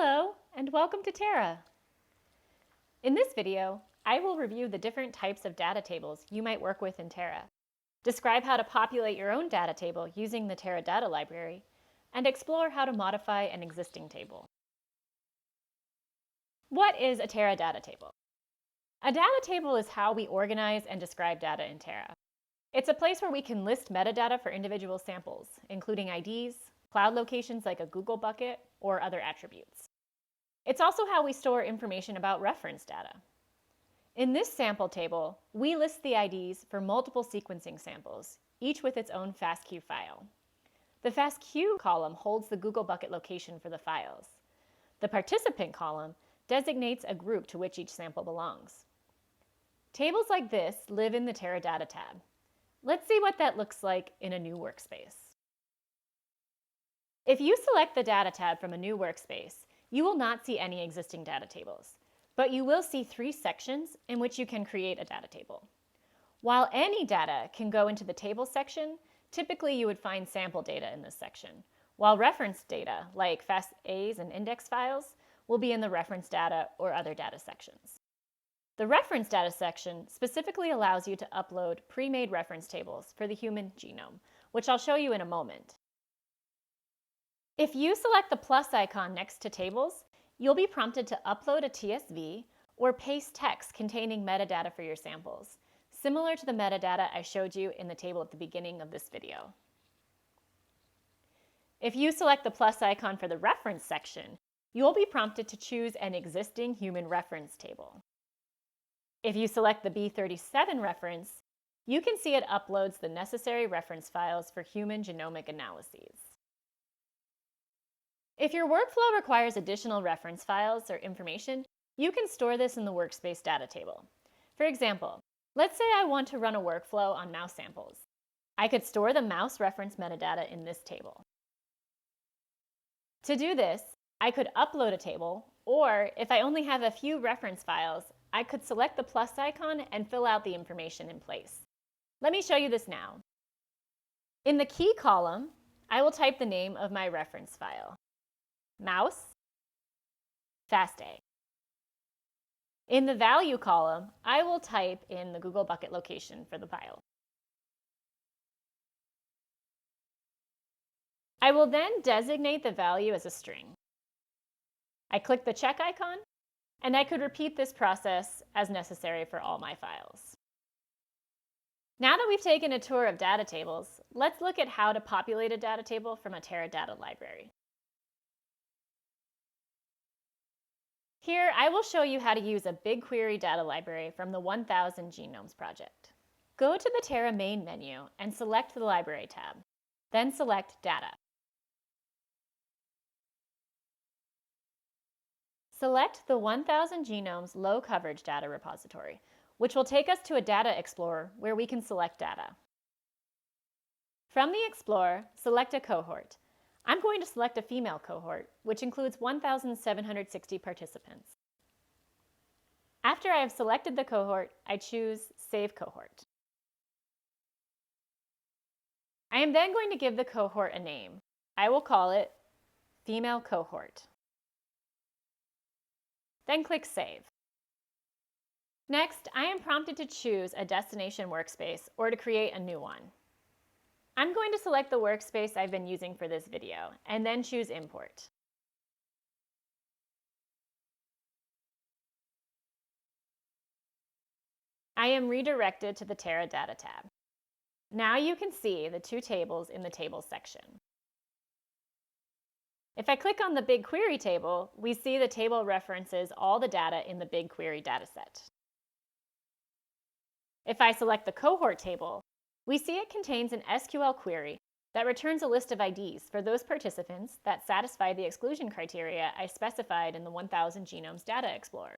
Hello, and welcome to Terra. In this video, I will review the different types of data tables you might work with in Terra, describe how to populate your own data table using the Terra data library, and explore how to modify an existing table. What is a Terra data table? A data table is how we organize and describe data in Terra. It's a place where we can list metadata for individual samples, including IDs, cloud locations like a Google bucket, or other attributes. It's also how we store information about reference data. In this sample table, we list the IDs for multiple sequencing samples, each with its own FASTQ file. The FASTQ column holds the Google bucket location for the files. The participant column designates a group to which each sample belongs. Tables like this live in the Terra Data tab. Let's see what that looks like in a new workspace. If you select the Data tab from a new workspace, you will not see any existing data tables, but you will see 3 sections in which you can create a data table. While any data can go into the table section, typically you would find sample data in this section, while reference data, like FASTAs and index files, will be in the reference data or other data sections. The reference data section specifically allows you to upload pre-made reference tables for the human genome, which I'll show you in a moment. If you select the plus icon next to tables, you'll be prompted to upload a TSV or paste text containing metadata for your samples, similar to the metadata I showed you in the table at the beginning of this video. If you select the plus icon for the reference section, you'll be prompted to choose an existing human reference table. If you select the B37 reference, you can see it uploads the necessary reference files for human genomic analyses. If your workflow requires additional reference files or information, you can store this in the Workspace Data table. For example, let's say I want to run a workflow on mouse samples. I could store the mouse reference metadata in this table. To do this, I could upload a table, or if I only have a few reference files, I could select the plus icon and fill out the information in place. Let me show you this now. In the key column, I will type the name of my reference file. Mouse, FASTA. In the value column, I will type in the Google bucket location for the file. I will then designate the value as a string. I click the check icon, and I could repeat this process as necessary for all my files. Now that we've taken a tour of data tables, let's look at how to populate a data table from a Terra data library. Here, I will show you how to use a BigQuery data library from the 1000 Genomes project. Go to the Terra main menu and select the Library tab. Then select Data. Select the 1000 Genomes low coverage data repository, which will take us to a data explorer where we can select data. From the Explorer, select a cohort. I'm going to select a female cohort, which includes 1,760 participants. After I have selected the cohort, I choose Save Cohort. I am then going to give the cohort a name. I will call it Female Cohort. Then click Save. Next, I am prompted to choose a destination workspace or to create a new one. I'm going to select the workspace I've been using for this video, and then choose Import. I am redirected to the Terra Data tab. Now you can see the 2 tables in the Tables section. If I click on the BigQuery table, we see the table references all the data in the BigQuery dataset. If I select the Cohort table, we see it contains an SQL query that returns a list of IDs for those participants that satisfy the exclusion criteria I specified in the 1000 Genomes Data Explorer.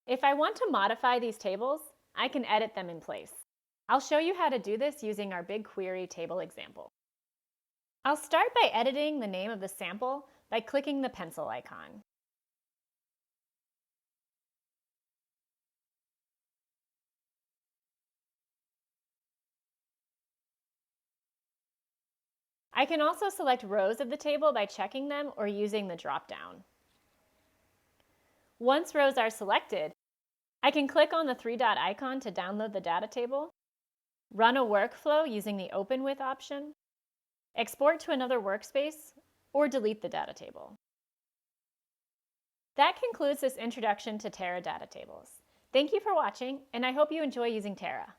If I want to modify these tables, I can edit them in place. I'll show you how to do this using our BigQuery table example. I'll start by editing the name of the sample by clicking the pencil icon. I can also select rows of the table by checking them or using the drop-down. Once rows are selected, I can click on the three-dot icon to download the data table, run a workflow using the Open With option, export to another workspace, or delete the data table. That concludes this introduction to Terra data tables. Thank you for watching, and I hope you enjoy using Terra.